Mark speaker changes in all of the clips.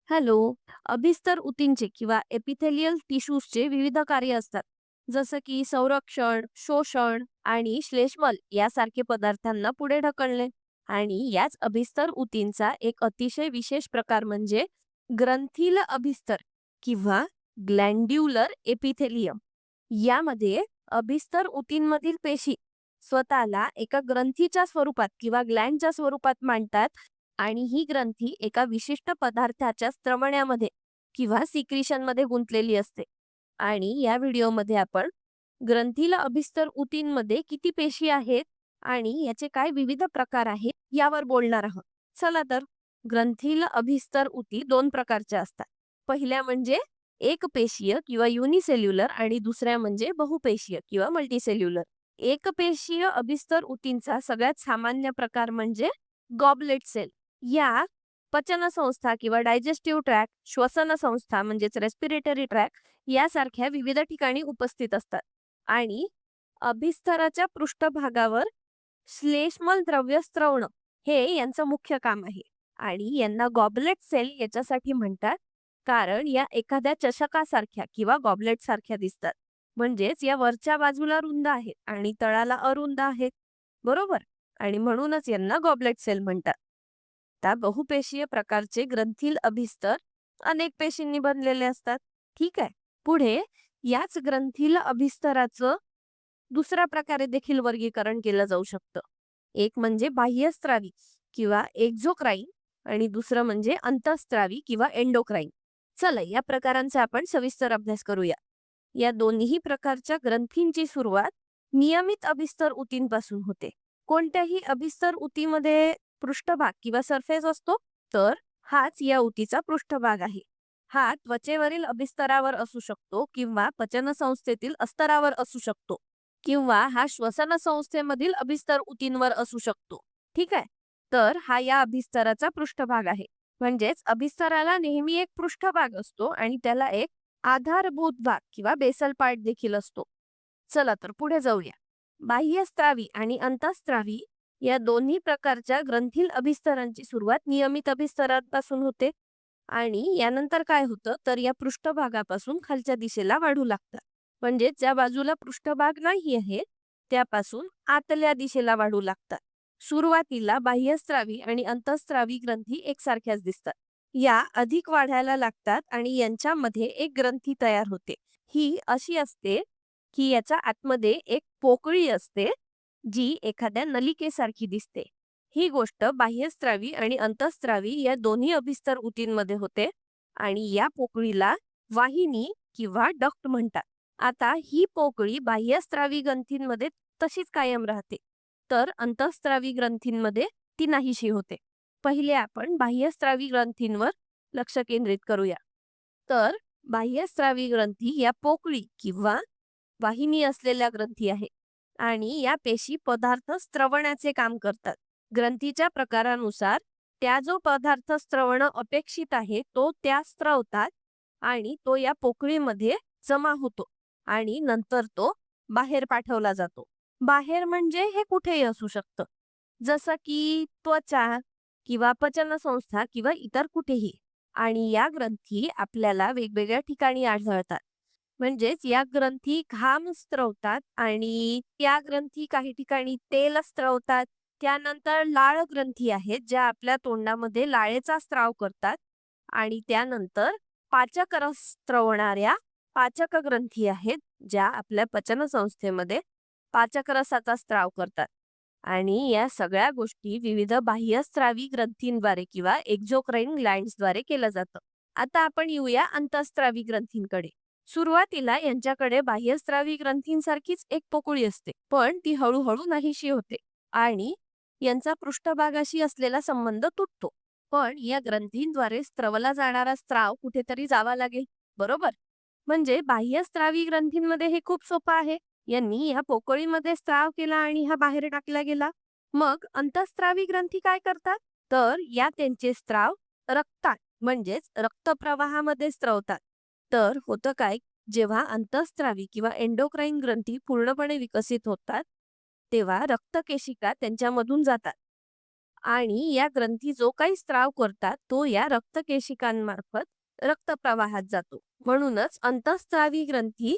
Speaker 1: Hello. अभिस्तर ऊतींचे किंवा epithelial टिश्यूजचे विविध कार्य असतात. जसं की संरक्षण, शोषण आणि श्लेष्मल यासारखे पदार्थांना पुढे ढकलणे. आणि याच अभिस्तर ऊतींचा एक अतिशय विशेष प्रकार म्हणजे ग्रंथील अभिस्तर किंवा ग्लँड्युलर एपिथेलियम. यामध्ये अभिस्तर ऊतींमधील पेशी स्वतःला एका ग्रंथीच्या स्वरूपात किंवा ग्लँडच्या स्वरूपात मांडतात आणि ही ग्रंथी एका विशिष्ट पदार्थाच्या स्त्रवण्यामध्ये किंवा सिक्रिशनमध्ये गुंतलेली असते. आणि या व्हिडिओमध्ये आपण ग्रंथीला अभिस्तर ऊतींमध्ये किती पेशी आहेत आणि याचे काय विविध प्रकार आहेत यावर बोलणार आहोत. चला तर. ग्रंथीला अभिस्तर ऊती दोन प्रकारच्या असतात. पहिल्या म्हणजे एकपेशीय किंवा युनिसेल्युलर आणि दुसऱ्या म्हणजे बहुपेशीय किंवा मल्टीसेल्युलर. एकपेशीय अभिस्तर ऊतींचा सगळ्यात सामान्य प्रकार म्हणजे गॉबलेट सेल. या पचनसंस्था किंवा डायजेस्टिव्ह ट्रॅक, श्वसन संस्था म्हणजेच रेस्पिरेटरी ट्रॅक यासारख्या विविध ठिकाणी उपस्थित असतात. आणि अभिस्तराच्या पृष्ठभागावर श्लेष्मल द्रव्य स्त्रवणं हे यांचं मुख्य काम आहे. आणि यांना गॉबलेट सेल याच्यासाठी म्हणतात कारण या एखाद्या चषकासारख्या किंवा गॉबलेट सारख्या दिसतात. म्हणजेच या वरच्या बाजूला रुंद आहेत आणि तळाला अरुंद आहेत. बरोबर. आणि म्हणूनच यांना गॉबलेट सेल म्हणतात. त्या बहुपेशीय प्रकारचे ग्रंथील अभिस्तर अनेक पेशींनी बनलेले असतात. ठीक आहे. पुढे याच ग्रंथील अभिस्तराचं दुसऱ्या प्रकारे देखील वर्गीकरण केलं जाऊ शकतं. एक म्हणजे बाह्यस्त्रावी किंवा एक्झोक्राईन आणि दुसरं म्हणजे अंतःस्त्रावी किंवा एंडोक्राईन. चला या प्रकारांचा आपण सविस्तर अभ्यास करूया. या दोन्ही प्रकारच्या ग्रंथींची सुरुवात नियमित अभिस्तर ऊतींपासून होते. कोणत्याही अभिस्तर ऊतीमध्ये पृष्ठभाग किंवा सरफेस असतो, तर हाच या ऊतीचा पृष्ठभाग आहे. हा त्वचेवरील अभिस्तरावर असू शकतो किंवा पचनसंस्थेतील अस्तरावर असू शकतो किंवा हा श्वसन संस्थेमधील अभिस्तर ऊतींवर असू शकतो. ठीक आहे. तर हा या अभिस्तराचा पृष्ठभाग आहे. म्हणजेच अभिस्तराला नेहमी एक पृष्ठभाग असतो आणि त्याला एक आधारभूत भाग किंवा बेसल पार्ट देखील असतो. चला तर पुढे जाऊया. बाह्यस्त्रावी आणि अंतःस्त्रावी या दोन्ही प्रकारच्या ग्रंथील अभिस्तरांची सुरुवात नियमित अभिस्तरांपासून होते. आणि यानंतर काय होतं तर या पृष्ठभागापासून खालच्या दिशेला वाढू लागतात. म्हणजे ज्या बाजूला पृष्ठभाग नाही आहे त्यापासून आतल्या दिशेला वाढू लागतात. सुरुवातीला बाह्यस्त्रावी आणि अंतःस्त्रावी ग्रंथी एकसारख्याच दिसतात. या अधिक वाढायला लागतात आणि यांच्यामध्ये एक ग्रंथी तयार होते. ही अशी असते की याच्या आतमध्ये एक पोकळी असते जी एखाद्या नलिकेसारखी दिसते. ही गोष्ट बाह्यस्त्रावी आणि अंतःस्त्रावी या दोन्ही अभिस्तर ऊतींमध्ये होते आणि या पोकळीला वाहिनी किंवा डक्ट म्हणतात. आता ही पोकळी बाह्यस्त्रावी ग्रंथींमध्ये तशीच कायम राहते, तर अंतःस्त्रावी ग्रंथींमध्ये ती नाहीशी होते. पहिले आपण बाह्यस्त्रावी ग्रंथींवर लक्ष केंद्रित करूया. तर बाह्यस्त्रावी ग्रंथी या पोकळी किंवा वाहिनी असलेल्या ग्रंथी आहे आणि या पेशी पदार्थ स्त्रवण्याचे काम करतात. ग्रंथीच्या प्रकारानुसार त्या जो पदार्थ स्त्रवणं अपेक्षित आहे तो त्या स्त्रवतात आणि तो या पोकळीमध्ये जमा होतो आणि नंतर तो बाहेर पाठवला जातो. बाहेर म्हणजे हे कुठेही असू शकतं. जसं की त्वचा किंवा पचनसंस्था किंवा इतर कुठेही. आणि या ग्रंथी आपल्याला वेगवेगळ्या ठिकाणी आढळतात. म्हणजेच या ग्रंथी घाम स्त्रवतात आणि त्या ग्रंथी काही ठिकाणी तेल स्त्रवतात. त्यानंतर लाळ ग्रंथी आहेत ज्या आपल्या तोंडामध्ये लाळेचा स्त्राव करतात. आणि त्यानंतर पाचक रस स्त्रवणाऱ्या पाचक ग्रंथी आहेत ज्या आपल्या पचनसंस्थेमध्ये पाचक रसाचा स्त्राव करतात. आणि या सगळ्या गोष्टी विविध बाह्यस्त्रावी ग्रंथींद्वारे किंवा एक्झोक्राईन ग्लँड्सद्वारे केलं जातं. आता आपण येऊया अंतःस्त्रावी ग्रंथींकडे. सुरुवातीला यांच्याकडे बाह्यस्त्रावी ग्रंथींसारखीच एक पोकळी असते, पण ती हळूहळू नाहीशी होते आणि यांचा पृष्ठभागाशी असलेला संबंध तुटतो. पण या ग्रंथींद्वारे स्त्रवला जाणारा स्त्राव कुठेतरी जावा लागेल. बरोबर. म्हणजे बाह्यस्त्रावी ग्रंथींमध्ये हे खूप सोपं आहे. यांनी ह्या पोकळीमध्ये स्त्राव केला आणि हा बाहेर टाकला गेला. मग अंतःस्त्रावी ग्रंथी काय करतात तर या त्यांचे स्त्राव रक्तात म्हणजेच रक्तप्रवाहामध्ये स्त्रवतात. तर होतं काय, जेव्हा अंतःस्त्रावी किंवा एंडोक्राईन ग्रंथी पूर्णपणे विकसित होतात तेव्हा रक्तकेशिका त्यांच्यामधून जातात आणि या ग्रंथी जो काही स्त्राव करतात तो या रक्तकेशिकांमार्फत रक्तप्रवाहात जातो. म्हणूनच अंतःस्त्रावी ग्रंथी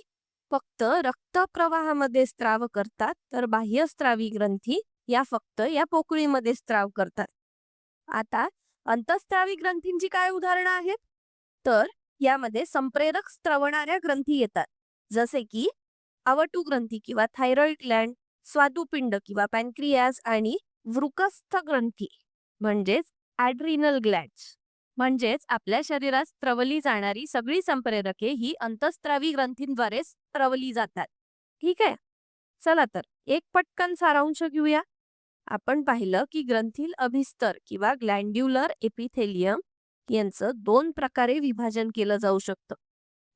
Speaker 1: फक्त रक्तप्रवाहामध्ये स्त्राव करतात, तर बाह्यस्त्रावी ग्रंथी या फक्त या पोकळीमध्ये स्त्राव करतात. आता अंतःस्त्रावी ग्रंथींची काय उदाहरणं आहेत? तर यामध्ये संप्रेरक स्त्रवणाऱ्या ग्रंथी येतात, जसे की आवटू ग्रंथी किंवा थायरॉइड ग्लँड, स्वादुपिंड किंवा पॅनक्रियास आणि वृकस्थ ग्रंथी म्हणजेच ॲड्रिनल ग्लँड्स. म्हणजेच आपल्या शरीरात स्त्रवली जाणारी सगळी संप्रेरके ही अंतःस्त्रावी ग्रंथींद्वारे स्त्रवली जातात. ठीक आहे. चला तर एक पटकन सारांश घेऊया. आपण पाहिलं की ग्रंथील अभिस्तर किंवा ग्लँड्युलर एपिथेलियम यांचं 2 प्रकारे विभाजन केलं जाऊ शकतं.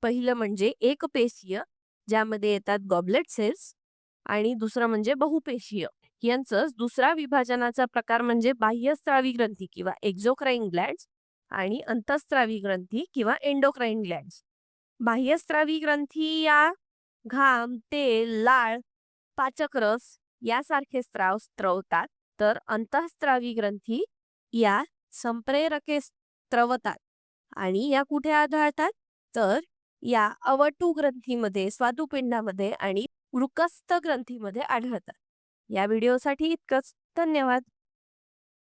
Speaker 1: पहिलं म्हणजे एकपेशीय, ज्यामध्ये येतात गॉबलेट सेल्स, आणि दुसरं म्हणजे बहुपेशीय. यांचं दुसरा विभाजनाचा प्रकार म्हणजे बाह्यस्त्रावी ग्रंथी किंवा एक्झोक्राईन ग्लँड्स आणि अंतःस्त्रावी ग्रंथी किंवा एंडोक्राईन ग्लँड्स. बाह्यस्त्रावी ग्रंथी या घाम, तेल, लाळ, पाचक रस यासारखे स्त्राव स्त्रवतात, तर अंतःस्त्रावी ग्रंथी या संप्रेरके स्त्रवतात. आणि या कुठे आढळतात? तर या अवटू ग्रंथीमध्ये, स्वादुपिंडामध्ये आणि वृकस्थ ग्रंथीमध्ये आढळतात. या व्हिडिओसाठी इतकंच. धन्यवाद.